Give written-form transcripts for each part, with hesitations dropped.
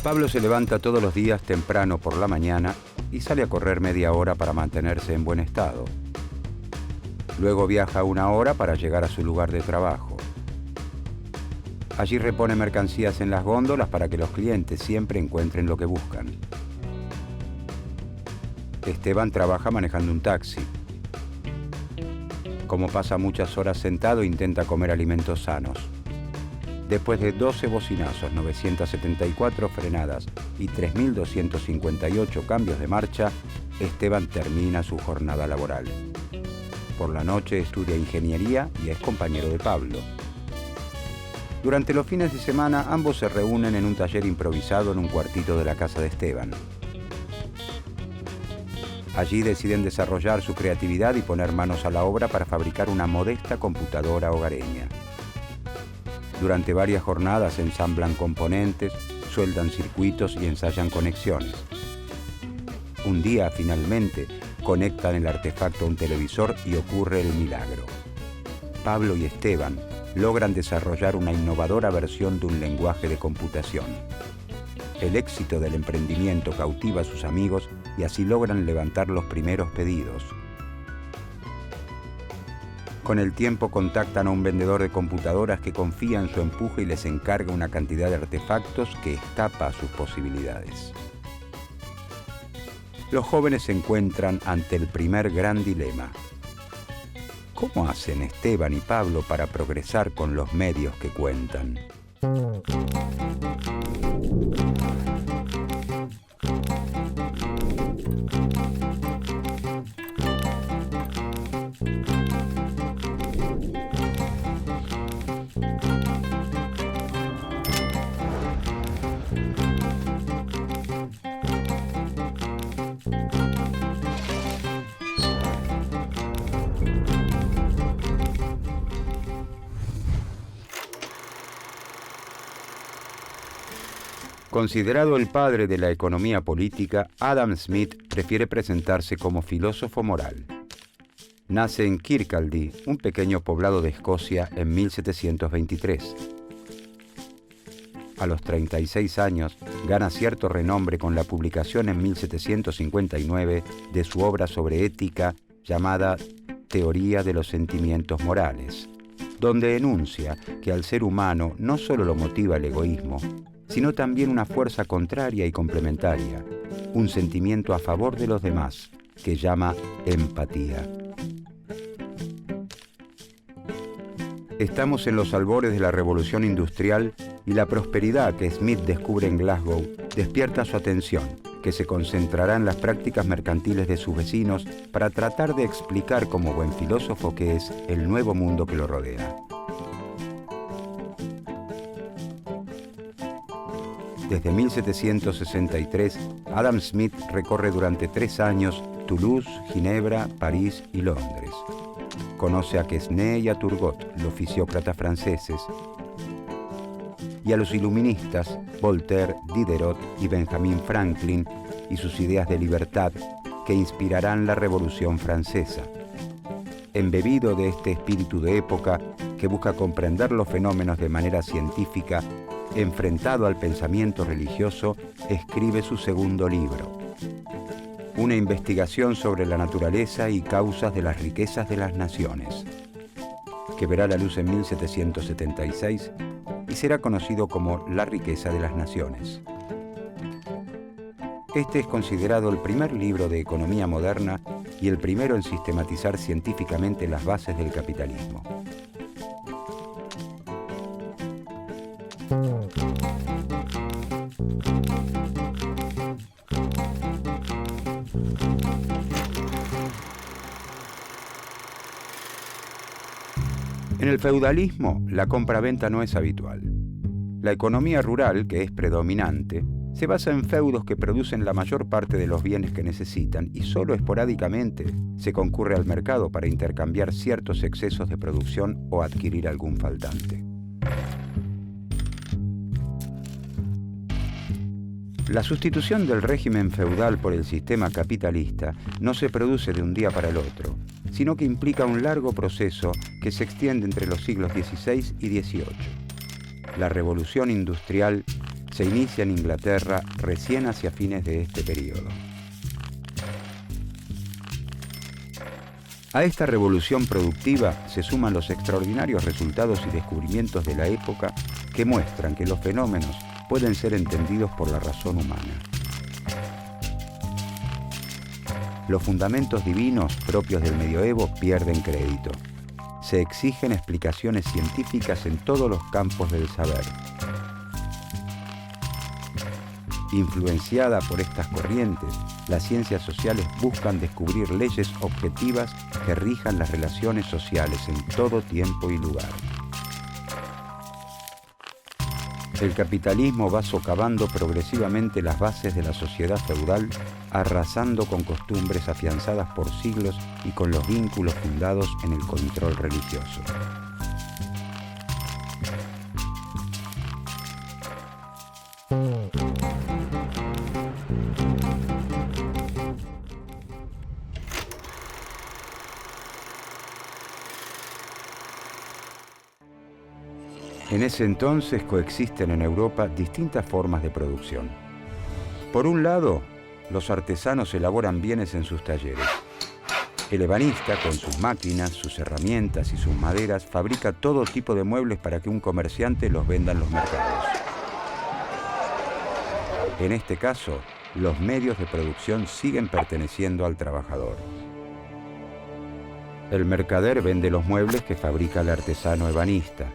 Pablo se levanta todos los días temprano por la mañana y sale a correr media hora para mantenerse en buen estado. Luego viaja 1 hora para llegar a su lugar de trabajo. Allí repone mercancías en las góndolas para que los clientes siempre encuentren lo que buscan. Esteban trabaja manejando un taxi. Como pasa muchas horas sentado, intenta comer alimentos sanos. Después de 12 bocinazos, 974 frenadas y 3.258 cambios de marcha, Esteban termina su jornada laboral. Por la noche estudia ingeniería y es compañero de Pablo. Durante los fines de semana, ambos se reúnen en un taller improvisado en un cuartito de la casa de Esteban. Allí deciden desarrollar su creatividad y poner manos a la obra para fabricar una modesta computadora hogareña. Durante varias jornadas ensamblan componentes, sueldan circuitos y ensayan conexiones. Un día, finalmente, conectan el artefacto a un televisor y ocurre el milagro. Pablo y Esteban logran desarrollar una innovadora versión de un lenguaje de computación. El éxito del emprendimiento cautiva a sus amigos y así logran levantar los primeros pedidos. Con el tiempo contactan a un vendedor de computadoras que confía en su empuje y les encarga una cantidad de artefactos que escapa a sus posibilidades. Los jóvenes se encuentran ante el primer gran dilema. ¿Cómo hacen Esteban y Pablo para progresar con los medios que cuentan? Considerado el padre de la economía política, Adam Smith prefiere presentarse como filósofo moral. Nace en Kirkcaldy, un pequeño poblado de Escocia, en 1723. A los 36 años, gana cierto renombre con la publicación en 1759 de su obra sobre ética llamada Teoría de los sentimientos morales, donde enuncia que al ser humano no solo lo motiva el egoísmo, sino también una fuerza contraria y complementaria, un sentimiento a favor de los demás, que llama empatía. Estamos en los albores de la revolución industrial y la prosperidad que Smith descubre en Glasgow despierta su atención, que se concentrará en las prácticas mercantiles de sus vecinos para tratar de explicar como buen filósofo que es el nuevo mundo que lo rodea. Desde 1763, Adam Smith recorre durante 3 años Toulouse, Ginebra, París y Londres. Conoce a Quesnay y a Turgot, los fisiócratas franceses, y a los iluministas Voltaire, Diderot y Benjamin Franklin y sus ideas de libertad que inspirarán la Revolución Francesa. Embebido de este espíritu de época que busca comprender los fenómenos de manera científica, enfrentado al pensamiento religioso, escribe su segundo libro, una investigación sobre la naturaleza y causas de las riquezas de las naciones, que verá la luz en 1776 y será conocido como La riqueza de las naciones. Este es considerado el primer libro de economía moderna y el primero en sistematizar científicamente las bases del capitalismo. En el feudalismo, la compra-venta no es habitual. La economía rural, que es predominante, se basa en feudos que producen la mayor parte de los bienes que necesitan y solo esporádicamente se concurre al mercado para intercambiar ciertos excesos de producción o adquirir algún faltante. La sustitución del régimen feudal por el sistema capitalista no se produce de un día para el otro, sino que implica un largo proceso que se extiende entre los siglos XVI y XVIII. La revolución industrial se inicia en Inglaterra recién hacia fines de este periodo. A esta revolución productiva se suman los extraordinarios resultados y descubrimientos de la época que muestran que los fenómenos pueden ser entendidos por la razón humana. Los fundamentos divinos propios del medioevo pierden crédito. Se exigen explicaciones científicas en todos los campos del saber. Influenciada por estas corrientes, las ciencias sociales buscan descubrir leyes objetivas que rijan las relaciones sociales en todo tiempo y lugar. El capitalismo va socavando progresivamente las bases de la sociedad feudal, arrasando con costumbres afianzadas por siglos y con los vínculos fundados en el control religioso. En ese entonces coexisten en Europa distintas formas de producción. Por un lado, los artesanos elaboran bienes en sus talleres. El ebanista, con sus máquinas, sus herramientas y sus maderas, fabrica todo tipo de muebles para que un comerciante los venda en los mercados. En este caso, los medios de producción siguen perteneciendo al trabajador. El mercader vende los muebles que fabrica el artesano ebanista.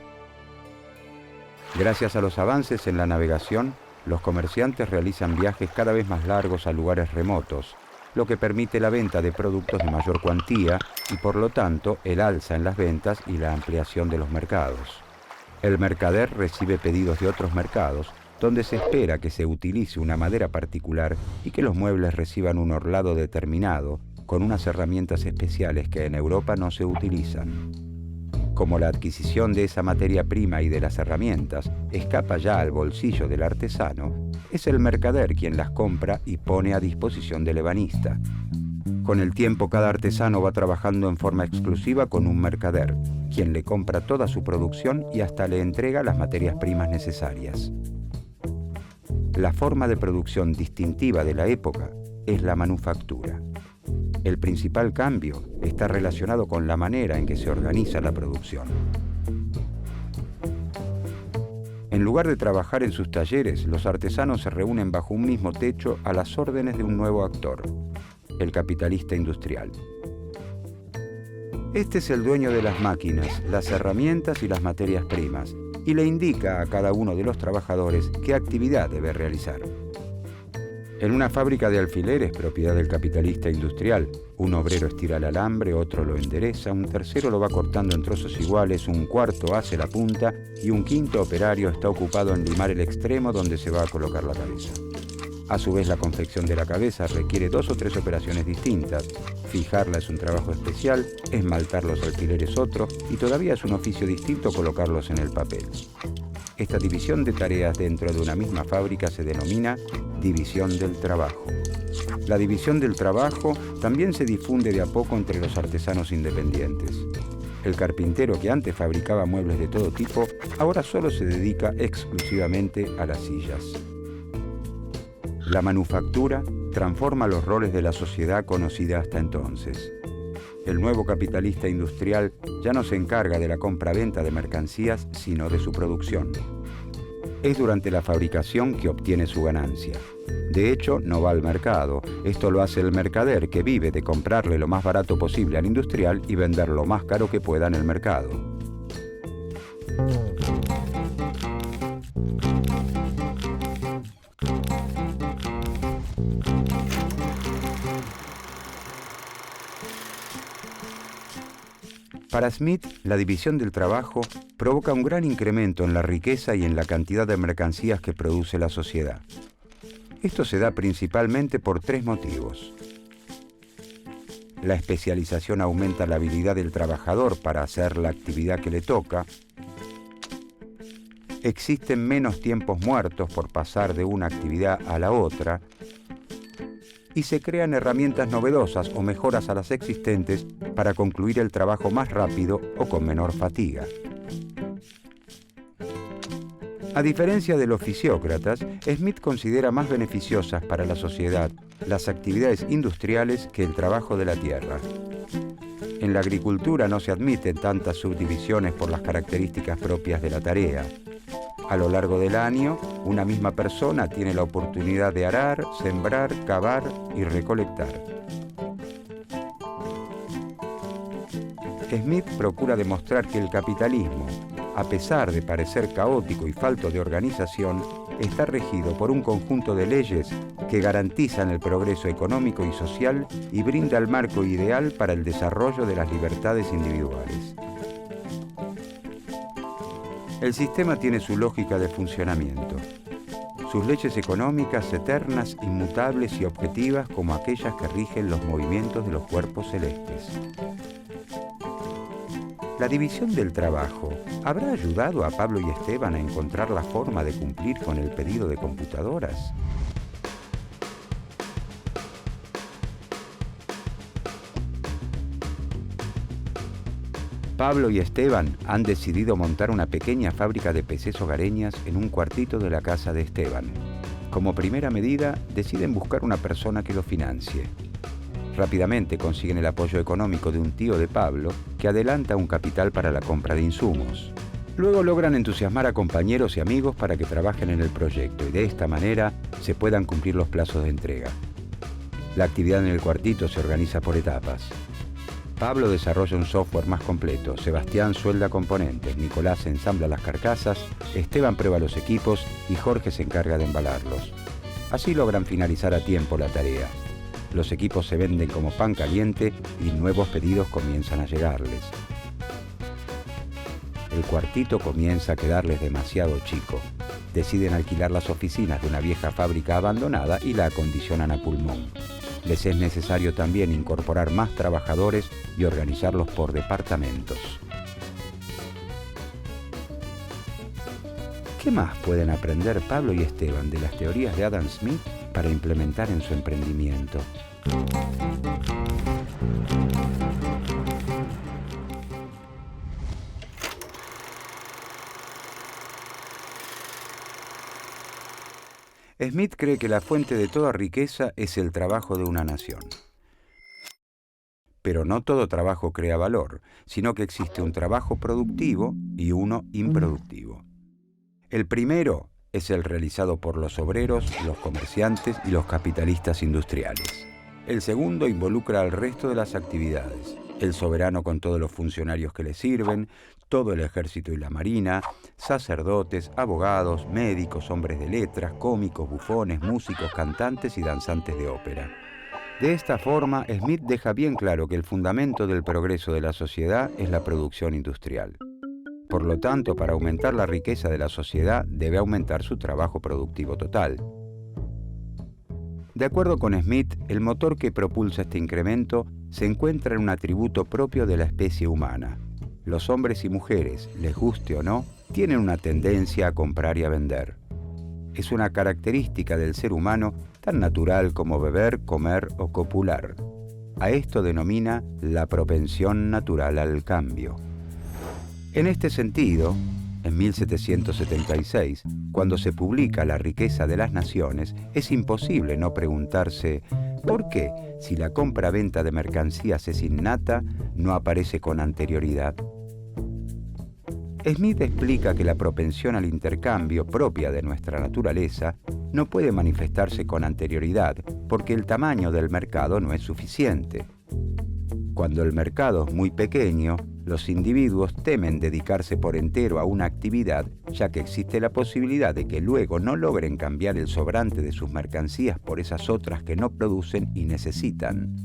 Gracias a los avances en la navegación, los comerciantes realizan viajes cada vez más largos a lugares remotos, lo que permite la venta de productos de mayor cuantía y, por lo tanto, el alza en las ventas y la ampliación de los mercados. El mercader recibe pedidos de otros mercados, donde se espera que se utilice una madera particular y que los muebles reciban un orlado determinado, con unas herramientas especiales que en Europa no se utilizan. Como la adquisición de esa materia prima y de las herramientas escapa ya al bolsillo del artesano, es el mercader quien las compra y pone a disposición del ebanista. Con el tiempo, cada artesano va trabajando en forma exclusiva con un mercader, quien le compra toda su producción y hasta le entrega las materias primas necesarias. La forma de producción distintiva de la época es la manufactura. El principal cambio está relacionado con la manera en que se organiza la producción. En lugar de trabajar en sus talleres, los artesanos se reúnen bajo un mismo techo a las órdenes de un nuevo actor, el capitalista industrial. Este es el dueño de las máquinas, las herramientas y las materias primas, y le indica a cada uno de los trabajadores qué actividad debe realizar. En una fábrica de alfileres, propiedad del capitalista industrial, un obrero estira el alambre, otro lo endereza, un tercero lo va cortando en trozos iguales, un cuarto hace la punta y un quinto operario está ocupado en limar el extremo donde se va a colocar la cabeza. A su vez, la confección de la cabeza requiere 2 o 3 operaciones distintas. Fijarla es un trabajo especial, esmaltar los alfileres otro y todavía es un oficio distinto colocarlos en el papel. Esta división de tareas dentro de una misma fábrica se denomina división del trabajo. La división del trabajo también se difunde de a poco entre los artesanos independientes. El carpintero, que antes fabricaba muebles de todo tipo, ahora solo se dedica exclusivamente a las sillas. La manufactura transforma los roles de la sociedad conocida hasta entonces. El nuevo capitalista industrial ya no se encarga de la compra-venta de mercancías, sino de su producción. Es durante la fabricación que obtiene su ganancia. De hecho, no va al mercado. Esto lo hace el mercader, que vive de comprarle lo más barato posible al industrial y vender lo más caro que pueda en el mercado. Para Smith, la división del trabajo provoca un gran incremento en la riqueza y en la cantidad de mercancías que produce la sociedad. Esto se da principalmente por 3 motivos. La especialización aumenta la habilidad del trabajador para hacer la actividad que le toca. Existen menos tiempos muertos por pasar de una actividad a la otra. Y se crean herramientas novedosas o mejoras a las existentes para concluir el trabajo más rápido o con menor fatiga. A diferencia de los fisiócratas, Smith considera más beneficiosas para la sociedad las actividades industriales que el trabajo de la tierra. En la agricultura no se admiten tantas subdivisiones por las características propias de la tarea. A lo largo del año, una misma persona tiene la oportunidad de arar, sembrar, cavar y recolectar. Smith procura demostrar que el capitalismo, a pesar de parecer caótico y falto de organización, está regido por un conjunto de leyes que garantizan el progreso económico y social y brinda el marco ideal para el desarrollo de las libertades individuales. El sistema tiene su lógica de funcionamiento, sus leyes económicas eternas, inmutables y objetivas como aquellas que rigen los movimientos de los cuerpos celestes. La división del trabajo ¿habrá ayudado a Pablo y Esteban a encontrar la forma de cumplir con el pedido de computadoras? Pablo y Esteban han decidido montar una pequeña fábrica de PCs hogareñas en un cuartito de la casa de Esteban. Como primera medida, deciden buscar una persona que lo financie. Rápidamente consiguen el apoyo económico de un tío de Pablo que adelanta un capital para la compra de insumos. Luego logran entusiasmar a compañeros y amigos para que trabajen en el proyecto y de esta manera se puedan cumplir los plazos de entrega. La actividad en el cuartito se organiza por etapas. Pablo desarrolla un software más completo, Sebastián suelda componentes, Nicolás ensambla las carcasas, Esteban prueba los equipos y Jorge se encarga de embalarlos. Así logran finalizar a tiempo la tarea. Los equipos se venden como pan caliente y nuevos pedidos comienzan a llegarles. El cuartito comienza a quedarles demasiado chico. Deciden alquilar las oficinas de una vieja fábrica abandonada y la acondicionan a pulmón. Les es necesario también incorporar más trabajadores y organizarlos por departamentos. ¿Qué más pueden aprender Pablo y Esteban de las teorías de Adam Smith para implementar en su emprendimiento? Smith cree que la fuente de toda riqueza es el trabajo de una nación. Pero no todo trabajo crea valor, sino que existe un trabajo productivo y uno improductivo. El primero es el realizado por los obreros, los comerciantes y los capitalistas industriales. El segundo involucra al resto de las actividades, el soberano con todos los funcionarios que le sirven, todo el ejército y la marina, sacerdotes, abogados, médicos, hombres de letras, cómicos, bufones, músicos, cantantes y danzantes de ópera. De esta forma, Smith deja bien claro que el fundamento del progreso de la sociedad es la producción industrial. Por lo tanto, para aumentar la riqueza de la sociedad, debe aumentar su trabajo productivo total. De acuerdo con Smith, el motor que propulsa este incremento se encuentra en un atributo propio de la especie humana. Los hombres y mujeres, les guste o no, tienen una tendencia a comprar y a vender. Es una característica del ser humano tan natural como beber, comer o copular. A esto denomina la propensión natural al cambio. En este sentido, en 1776, cuando se publica La riqueza de las naciones, es imposible no preguntarse ¿por qué, si la compra-venta de mercancías es innata, no aparece con anterioridad? Smith explica que la propensión al intercambio propia de nuestra naturaleza no puede manifestarse con anterioridad porque el tamaño del mercado no es suficiente. Cuando el mercado es muy pequeño, los individuos temen dedicarse por entero a una actividad, ya que existe la posibilidad de que luego no logren cambiar el sobrante de sus mercancías por esas otras que no producen y necesitan.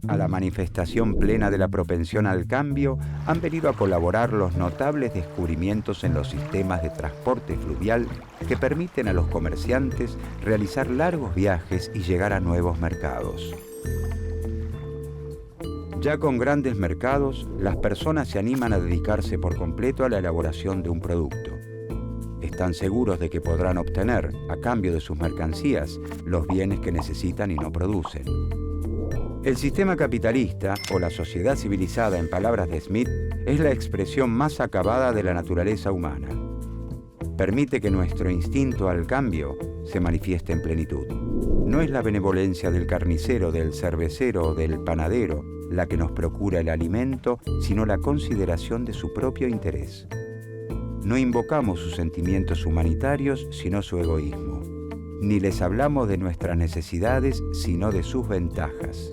A la manifestación plena de la propensión al cambio han venido a colaborar los notables descubrimientos en los sistemas de transporte fluvial que permiten a los comerciantes realizar largos viajes y llegar a nuevos mercados. Ya con grandes mercados, las personas se animan a dedicarse por completo a la elaboración de un producto. Están seguros de que podrán obtener, a cambio de sus mercancías, los bienes que necesitan y no producen. El sistema capitalista, o la sociedad civilizada en palabras de Smith, es la expresión más acabada de la naturaleza humana. permite que nuestro instinto al cambio se manifieste en plenitud. No es la benevolencia del carnicero, del cervecero o del panadero la que nos procura el alimento, sino la consideración de su propio interés. No invocamos sus sentimientos humanitarios, sino su egoísmo. Ni les hablamos de nuestras necesidades, sino de sus ventajas.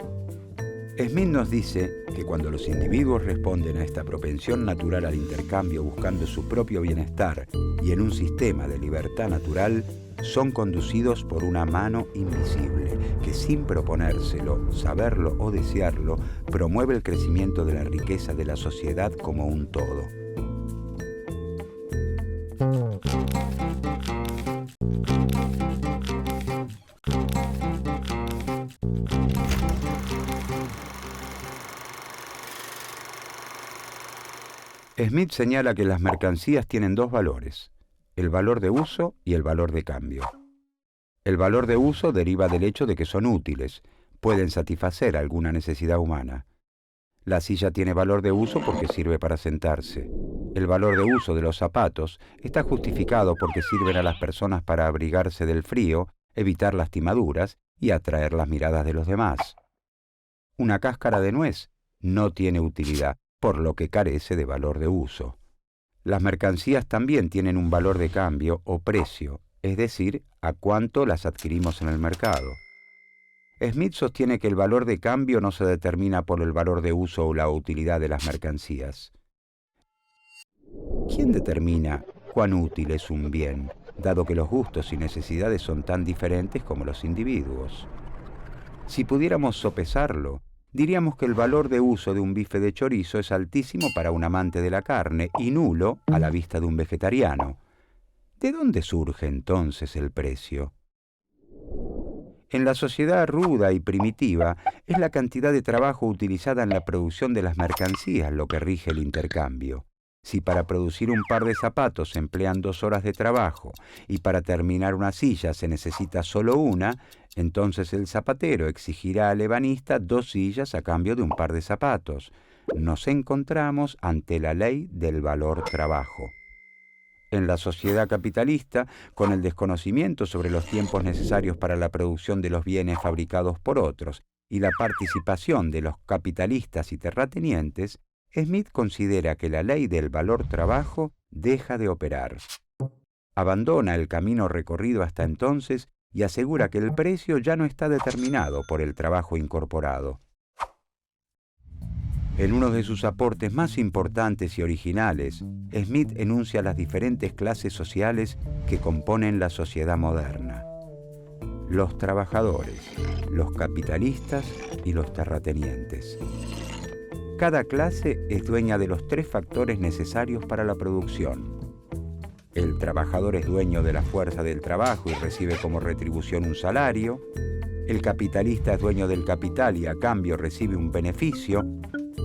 Smith nos dice que cuando los individuos responden a esta propensión natural al intercambio buscando su propio bienestar y en un sistema de libertad natural, son conducidos por una mano invisible que, sin proponérselo, saberlo o desearlo, promueve el crecimiento de la riqueza de la sociedad como un todo. Smith señala que las mercancías tienen dos valores: el valor de uso y el valor de cambio. El valor de uso deriva del hecho de que son útiles, pueden satisfacer alguna necesidad humana. La silla tiene valor de uso porque sirve para sentarse. El valor de uso de los zapatos está justificado porque sirven a las personas para abrigarse del frío, evitar lastimaduras y atraer las miradas de los demás. Una cáscara de nuez no tiene utilidad, por lo que carece de valor de uso. Las mercancías también tienen un valor de cambio o precio, es decir, a cuánto las adquirimos en el mercado. Smith sostiene que el valor de cambio no se determina por el valor de uso o la utilidad de las mercancías. ¿Quién determina cuán útil es un bien, dado que los gustos y necesidades son tan diferentes como los individuos? Si pudiéramos sopesarlo, diríamos que el valor de uso de un bife de chorizo es altísimo para un amante de la carne y nulo a la vista de un vegetariano. ¿De dónde surge entonces el precio? En la sociedad ruda y primitiva, es la cantidad de trabajo utilizada en la producción de las mercancías lo que rige el intercambio. Si para producir un par de zapatos se emplean 2 horas de trabajo y para terminar una silla se necesita solo una, entonces el zapatero exigirá al ebanista 2 sillas a cambio de un par de zapatos. Nos encontramos ante la ley del valor trabajo. En la sociedad capitalista, con el desconocimiento sobre los tiempos necesarios para la producción de los bienes fabricados por otros y la participación de los capitalistas y terratenientes, Smith considera que la ley del valor trabajo deja de operar. Abandona el camino recorrido hasta entonces y asegura que el precio ya no está determinado por el trabajo incorporado. En uno de sus aportes más importantes y originales, Smith enuncia las diferentes clases sociales que componen la sociedad moderna: los trabajadores, los capitalistas y los terratenientes. Cada clase es dueña de los 3 factores necesarios para la producción. El trabajador es dueño de la fuerza del trabajo y recibe como retribución un salario. El capitalista es dueño del capital y a cambio recibe un beneficio.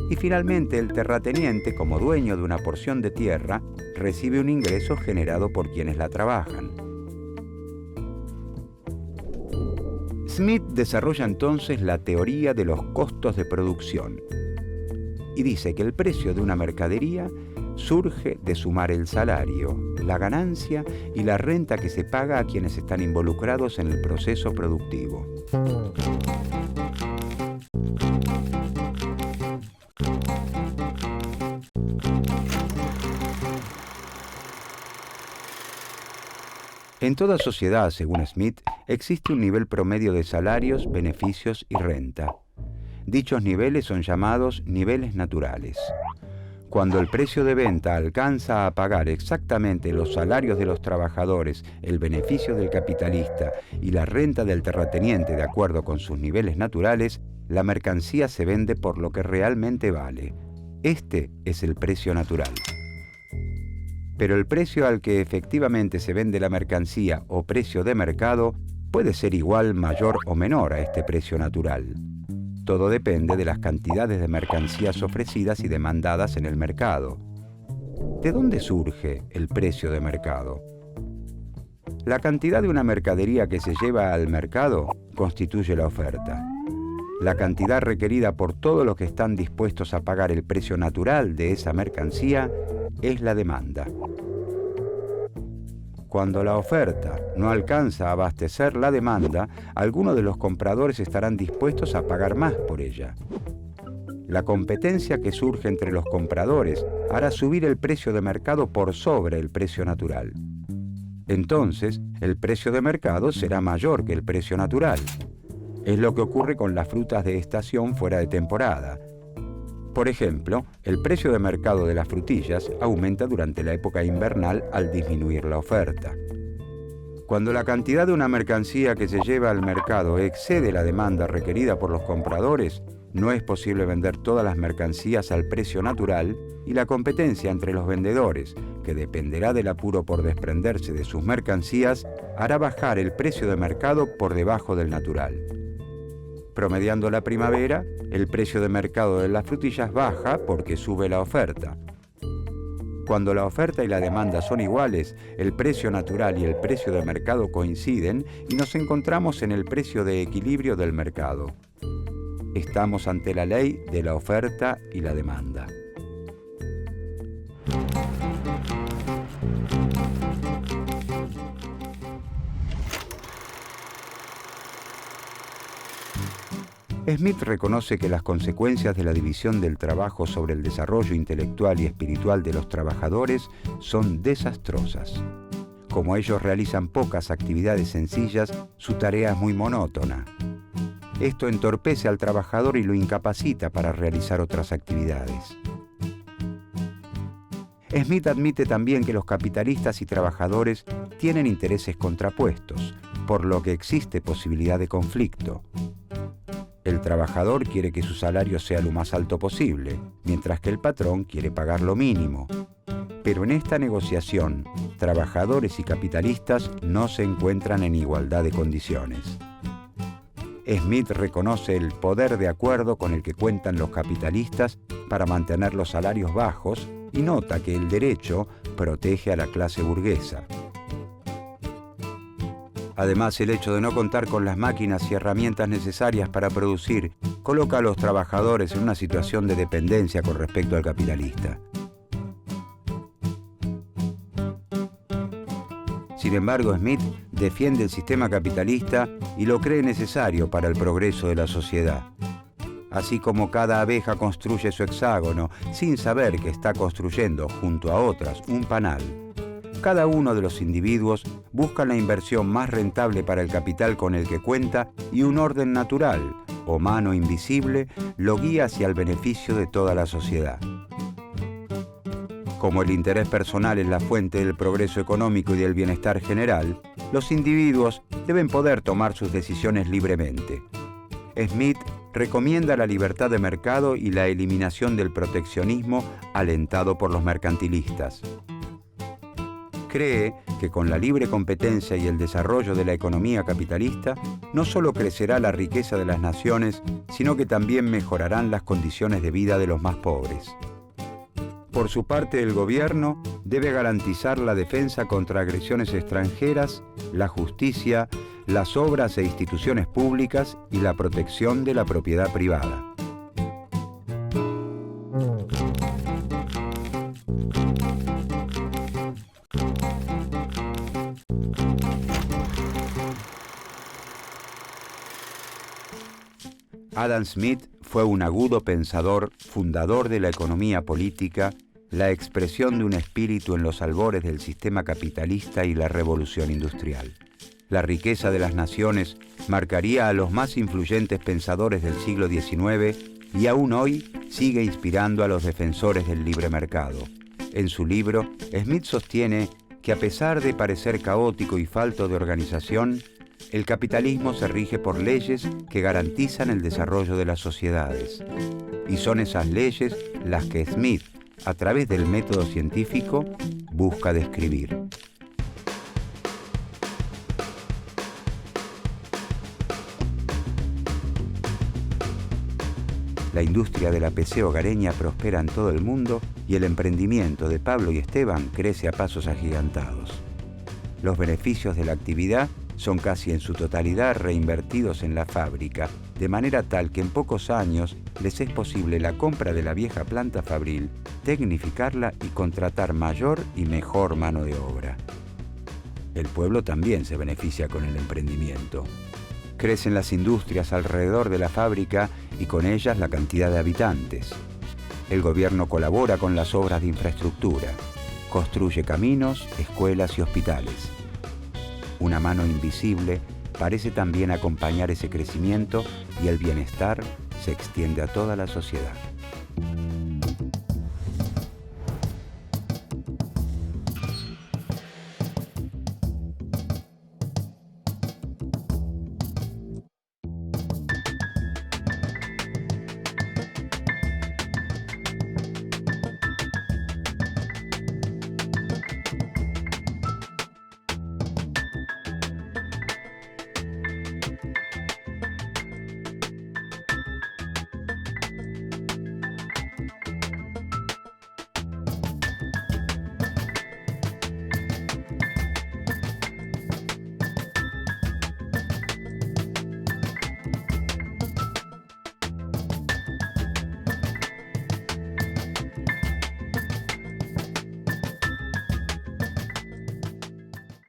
Y finalmente el terrateniente, como dueño de una porción de tierra, recibe un ingreso generado por quienes la trabajan. Smith desarrolla entonces la teoría de los costos de producción y dice que el precio de una mercadería surge de sumar el salario, la ganancia y la renta que se paga a quienes están involucrados en el proceso productivo. En toda sociedad, según Smith, existe un nivel promedio de salarios, beneficios y renta. Dichos niveles son llamados niveles naturales. Cuando el precio de venta alcanza a pagar exactamente los salarios de los trabajadores, el beneficio del capitalista y la renta del terrateniente de acuerdo con sus niveles naturales, la mercancía se vende por lo que realmente vale. Este es el precio natural. Pero el precio al que efectivamente se vende la mercancía o precio de mercado puede ser igual, mayor o menor a este precio natural. Todo depende de las cantidades de mercancías ofrecidas y demandadas en el mercado. ¿De dónde surge el precio de mercado? La cantidad de una mercadería que se lleva al mercado constituye la oferta. La cantidad requerida por todos los que están dispuestos a pagar el precio natural de esa mercancía es la demanda. Cuando la oferta no alcanza a abastecer la demanda, algunos de los compradores estarán dispuestos a pagar más por ella. La competencia que surge entre los compradores hará subir el precio de mercado por sobre el precio natural. Entonces, el precio de mercado será mayor que el precio natural. Es lo que ocurre con las frutas de estación fuera de temporada. Por ejemplo, el precio de mercado de las frutillas aumenta durante la época invernal al disminuir la oferta. Cuando la cantidad de una mercancía que se lleva al mercado excede la demanda requerida por los compradores, no es posible vender todas las mercancías al precio natural y la competencia entre los vendedores, que dependerá del apuro por desprenderse de sus mercancías, hará bajar el precio de mercado por debajo del natural. Promediando la primavera, el precio de mercado de las frutillas baja porque sube la oferta. Cuando la oferta y la demanda son iguales, el precio natural y el precio de mercado coinciden y nos encontramos en el precio de equilibrio del mercado. Estamos ante la ley de la oferta y la demanda. Smith reconoce que las consecuencias de la división del trabajo sobre el desarrollo intelectual y espiritual de los trabajadores son desastrosas. Como ellos realizan pocas actividades sencillas, su tarea es muy monótona. Esto entorpece al trabajador y lo incapacita para realizar otras actividades. Smith admite también que los capitalistas y trabajadores tienen intereses contrapuestos, por lo que existe posibilidad de conflicto. El trabajador quiere que su salario sea lo más alto posible, mientras que el patrón quiere pagar lo mínimo. Pero en esta negociación, trabajadores y capitalistas no se encuentran en igualdad de condiciones. Smith reconoce el poder de acuerdo con el que cuentan los capitalistas para mantener los salarios bajos y nota que el derecho protege a la clase burguesa. Además, el hecho de no contar con las máquinas y herramientas necesarias para producir coloca a los trabajadores en una situación de dependencia con respecto al capitalista. Sin embargo, Smith defiende el sistema capitalista y lo cree necesario para el progreso de la sociedad. Así como cada abeja construye su hexágono sin saber que está construyendo junto a otras un panal, cada uno de los individuos busca la inversión más rentable para el capital con el que cuenta y un orden natural, o mano invisible, lo guía hacia el beneficio de toda la sociedad. Como el interés personal es la fuente del progreso económico y del bienestar general, los individuos deben poder tomar sus decisiones libremente. Smith recomienda la libertad de mercado y la eliminación del proteccionismo alentado por los mercantilistas. Cree que con la libre competencia y el desarrollo de la economía capitalista, no solo crecerá la riqueza de las naciones, sino que también mejorarán las condiciones de vida de los más pobres. Por su parte, el gobierno debe garantizar la defensa contra agresiones extranjeras, la justicia, las obras e instituciones públicas y la protección de la propiedad privada. Adam Smith fue un agudo pensador, fundador de la economía política, la expresión de un espíritu en los albores del sistema capitalista y la revolución industrial. La riqueza de las naciones marcaría a los más influyentes pensadores del siglo XIX y aún hoy sigue inspirando a los defensores del libre mercado. En su libro, Smith sostiene que a pesar de parecer caótico y falto de organización, el capitalismo se rige por leyes que garantizan el desarrollo de las sociedades. Y son esas leyes las que Smith, a través del método científico, busca describir. La industria de la PC hogareña prospera en todo el mundo y el emprendimiento de Pablo y Esteban crece a pasos agigantados. Los beneficios de la actividad son casi en su totalidad reinvertidos en la fábrica, de manera tal que en pocos años les es posible la compra de la vieja planta fabril, tecnificarla y contratar mayor y mejor mano de obra. El pueblo también se beneficia con el emprendimiento. Crecen las industrias alrededor de la fábrica y con ellas la cantidad de habitantes. El gobierno colabora con las obras de infraestructura, construye caminos, escuelas y hospitales. Una mano invisible parece también acompañar ese crecimiento y el bienestar se extiende a toda la sociedad.